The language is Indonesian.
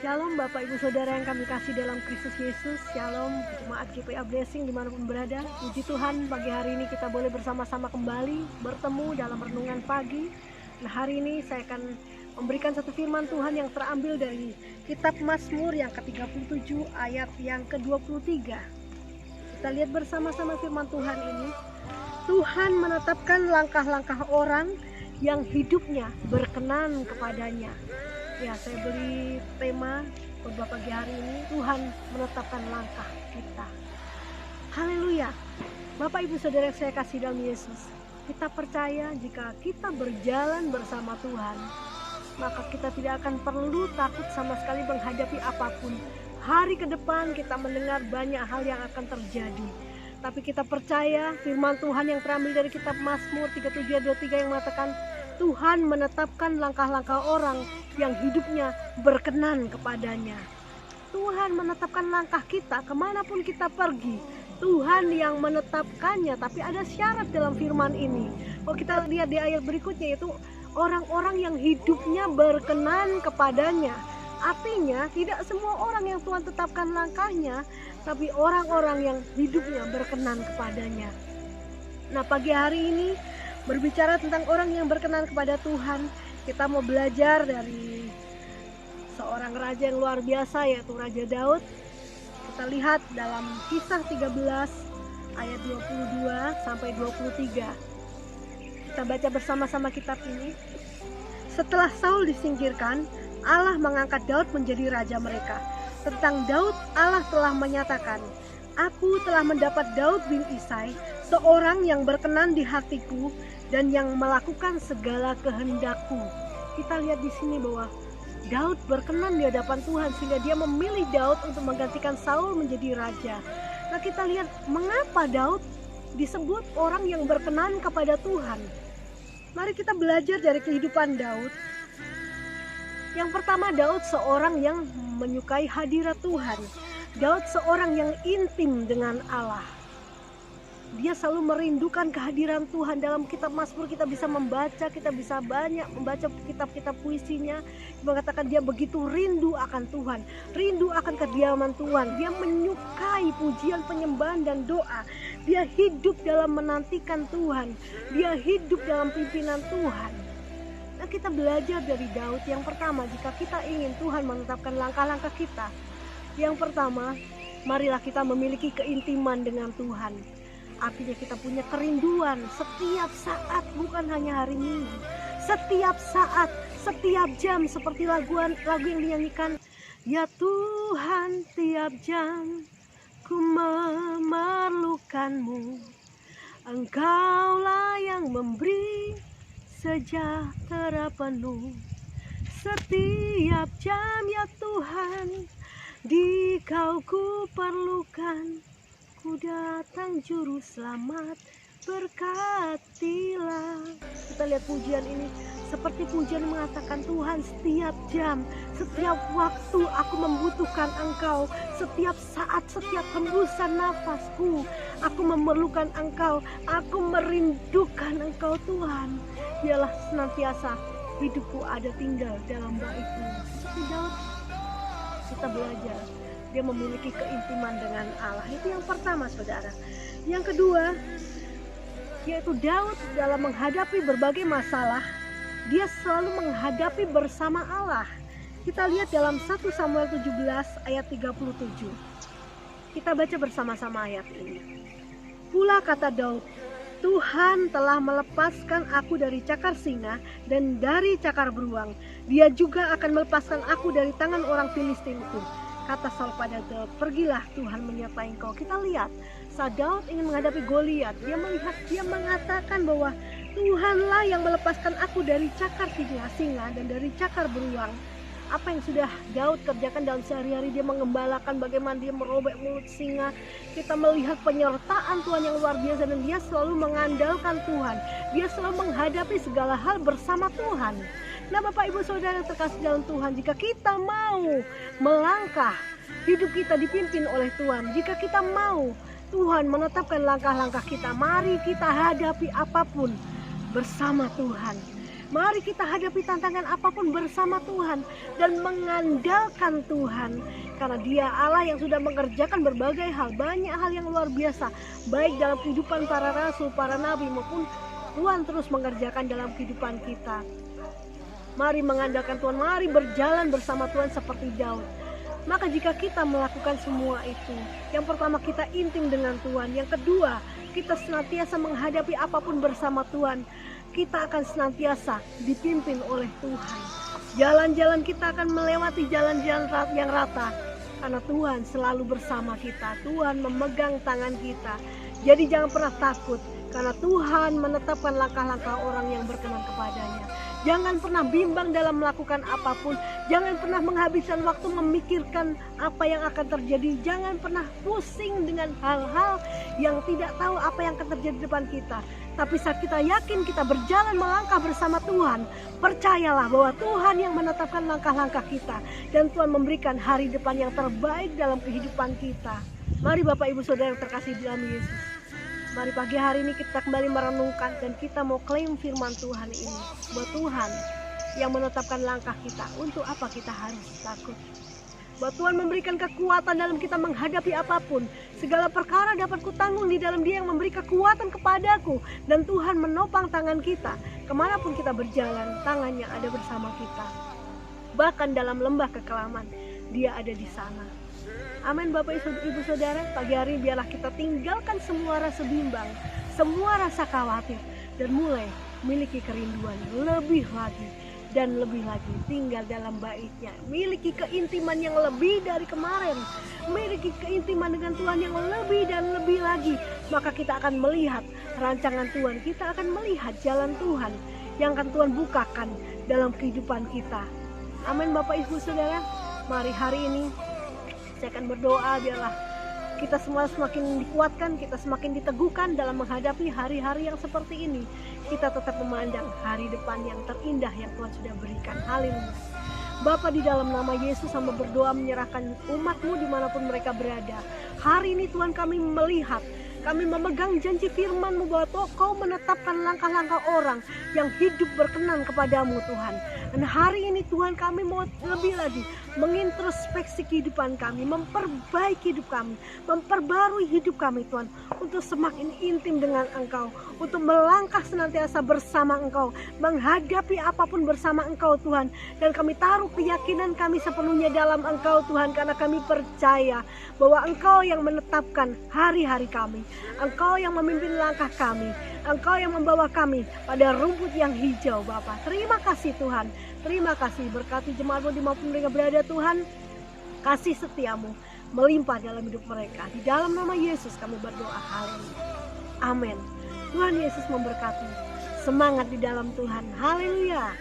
Shalom Bapak Ibu Saudara yang kami kasih dalam Kristus Yesus. Shalom Jemaat GPA Blessing dimanapun berada. Puji Tuhan, pagi hari ini kita boleh bersama-sama kembali bertemu dalam renungan pagi. Nah, hari ini saya akan memberikan satu firman Tuhan yang terambil dari kitab Mazmur yang ke-37 ayat yang ke-23. Kita lihat bersama-sama firman Tuhan ini. Tuhan menetapkan langkah-langkah orang yang hidupnya berkenan kepadanya. Ya, saya beri tema khotbah pagi hari ini, Tuhan menetapkan langkah kita. Haleluya. Bapak Ibu Saudara yang saya kasih dalam Yesus, kita percaya jika kita berjalan bersama Tuhan, maka kita tidak akan perlu takut sama sekali menghadapi apapun. Hari ke depan kita mendengar banyak hal yang akan terjadi, tapi kita percaya firman Tuhan yang terambil dari kitab Mazmur 37:23 yang mengatakan Tuhan menetapkan langkah-langkah orang yang hidupnya berkenan kepadanya. Tuhan menetapkan langkah kita kemanapun kita pergi. Tuhan yang menetapkannya, tapi ada syarat dalam firman ini. Kalau kita lihat di ayat berikutnya, itu orang-orang yang hidupnya berkenan kepadanya. Artinya tidak semua orang yang Tuhan tetapkan langkahnya, tapi orang-orang yang hidupnya berkenan kepadanya. Nah, pagi hari ini berbicara tentang orang yang berkenan kepada Tuhan, kita mau belajar dari seorang raja yang luar biasa, yaitu Raja Daud. Kita lihat dalam Kisah 13 ayat 22 sampai 23. Kita baca bersama-sama kitab ini. Setelah Saul disingkirkan, Allah mengangkat Daud menjadi raja mereka. Tentang Daud, Allah telah menyatakan, Aku telah mendapat Daud bin Isai, seorang yang berkenan di hatiku dan yang melakukan segala kehendakku. Kita lihat di sini bahwa Daud berkenan di hadapan Tuhan sehingga dia memilih Daud untuk menggantikan Saul menjadi raja. Nah, kita lihat mengapa Daud disebut orang yang berkenan kepada Tuhan. Mari kita belajar dari kehidupan Daud. Yang pertama, Daud seorang yang menyukai hadirat Tuhan. Daud seorang yang intim dengan Allah. Dia selalu merindukan kehadiran Tuhan. Dalam kitab Mazmur kita bisa membaca, kita bisa banyak membaca kitab-kitab puisinya. Mengatakan dia begitu rindu akan Tuhan, rindu akan kediaman Tuhan. Dia menyukai pujian, penyembahan dan doa. Dia hidup dalam menantikan Tuhan. Dia hidup dalam pimpinan Tuhan. Nah, kita belajar dari Daud. Yang pertama, jika kita ingin Tuhan menetapkan langkah-langkah kita, yang pertama, marilah kita memiliki keintiman dengan Tuhan. Artinya kita punya kerinduan setiap saat, bukan hanya hari Minggu. Setiap saat, setiap jam, seperti lagu yang dinyanyikan. Ya Tuhan, tiap jam ku memerlukanmu. Engkaulah yang memberi sejahtera penuh. Setiap jam ya Tuhan, di Kau ku perlukan, ku datang juru selamat, berkatilah. Kita lihat pujian ini seperti pujian mengatakan, Tuhan, setiap jam, setiap waktu aku membutuhkan Engkau. Setiap saat, setiap hembusan nafasku, aku memerlukan Engkau. Aku merindukan Engkau Tuhan. Biarlah senantiasa hidupku ada tinggal dalam bait-Mu. Seperti Daud, kita belajar dia memiliki keintiman dengan Allah. Itu yang pertama, saudara. Yang kedua, yaitu Daud dalam menghadapi berbagai masalah, dia selalu menghadapi bersama Allah. Kita lihat dalam 1 Samuel 17 ayat 37. Kita baca bersama-sama ayat ini. Pula kata Daud, Tuhan telah melepaskan aku dari cakar singa dan dari cakar beruang. Dia juga akan melepaskan aku dari tangan orang Filistin itu. Kata Saul pada Daud, pergilah, Tuhan menyertai engkau. Kita lihat, saat Daud ingin menghadapi Goliat, dia mengatakan bahwa Tuhanlah yang melepaskan aku dari cakar singa dan dari cakar beruang. Apa yang sudah Daud kerjakan dalam sehari-hari, dia mengembalakan bagaimana dia merobek mulut singa. Kita melihat penyertaan Tuhan yang luar biasa, dan dia selalu mengandalkan Tuhan. Dia selalu menghadapi segala hal bersama Tuhan. Nah, Bapak Ibu Saudara yang terkasih dalam Tuhan, jika kita mau melangkah, hidup kita dipimpin oleh Tuhan. Jika kita mau Tuhan menetapkan langkah-langkah kita, mari kita hadapi apapun bersama Tuhan. Mari kita hadapi tantangan apapun bersama Tuhan dan mengandalkan Tuhan. Karena Dia Allah yang sudah mengerjakan berbagai hal, banyak hal yang luar biasa. Baik dalam kehidupan para rasul, para nabi, maupun Tuhan terus mengerjakan dalam kehidupan kita. Mari mengandalkan Tuhan, mari berjalan bersama Tuhan seperti Daud. Maka jika kita melakukan semua itu, yang pertama kita intim dengan Tuhan, yang kedua kita senantiasa menghadapi apapun bersama Tuhan, kita akan senantiasa dipimpin oleh Tuhan. Jalan-jalan kita akan melewati jalan-jalan yang rata, karena Tuhan selalu bersama kita. Tuhan memegang tangan kita. Jadi jangan pernah takut, karena Tuhan menetapkan langkah-langkah orang yang berkenan kepadanya. Jangan pernah bimbang dalam melakukan apapun. Jangan pernah menghabiskan waktu memikirkan apa yang akan terjadi. Jangan pernah pusing dengan hal-hal yang tidak tahu apa yang akan terjadi di depan kita. Tapi saat kita yakin kita berjalan melangkah bersama Tuhan, percayalah bahwa Tuhan yang menetapkan langkah-langkah kita. Dan Tuhan memberikan hari depan yang terbaik dalam kehidupan kita. Mari Bapak Ibu Saudara terkasih di dalam Yesus. Mari pagi hari ini kita kembali merenungkan dan kita mau klaim firman Tuhan ini. Bahwa Tuhan yang menetapkan langkah kita, untuk apa kita harus takut? Bahwa Tuhan memberikan kekuatan dalam kita menghadapi apapun. Segala perkara dapat kutanggung di dalam Dia yang memberi kekuatan kepadaku. Dan Tuhan menopang tangan kita. Kemanapun kita berjalan, tangannya ada bersama kita. Bahkan dalam lembah kekelaman, Dia ada di sana. Amin Bapak Ibu Saudara, pagi hari biarlah kita tinggalkan semua rasa bimbang, semua rasa khawatir, dan mulai miliki kerinduan lebih lagi dan lebih lagi tinggal dalam bait-Nya. Miliki keintiman yang lebih dari kemarin, miliki keintiman dengan Tuhan yang lebih dan lebih lagi. Maka kita akan melihat rancangan Tuhan, kita akan melihat jalan Tuhan yang akan Tuhan bukakan dalam kehidupan kita. Amin Bapak Ibu Saudara, mari hari ini saya akan berdoa biarlah kita semua semakin dikuatkan, kita semakin diteguhkan dalam menghadapi hari-hari yang seperti ini. Kita tetap memandang hari depan yang terindah yang Tuhan sudah berikan. Haleluya. Bapa, di dalam nama Yesus hamba berdoa menyerahkan umat-Mu dimanapun mereka berada. Hari ini Tuhan kami melihat, kami memegang janji firman-Mu bahwa Kau menetapkan langkah-langkah orang yang hidup berkenan kepadamu Tuhan. Dan hari ini Tuhan kami mau lebih lagi mengintrospeksi kehidupan kami, memperbaiki hidup kami, memperbarui hidup kami Tuhan, untuk semakin intim dengan Engkau, untuk melangkah senantiasa bersama Engkau, menghadapi apapun bersama Engkau Tuhan. Dan kami taruh keyakinan kami sepenuhnya dalam Engkau Tuhan, karena kami percaya bahwa Engkau yang menetapkan hari-hari kami, Engkau yang memimpin langkah kami, Engkau yang membawa kami pada rumput yang hijau Bapa. Terima kasih Tuhan, terima kasih. Berkati jemaat-Mu dimanapun mereka berada Tuhan. Kasih setiamu melimpah dalam hidup mereka. Di dalam nama Yesus kami berdoa. Haleluya. Amin. Tuhan Yesus memberkati. Semangat di dalam Tuhan. Haleluya.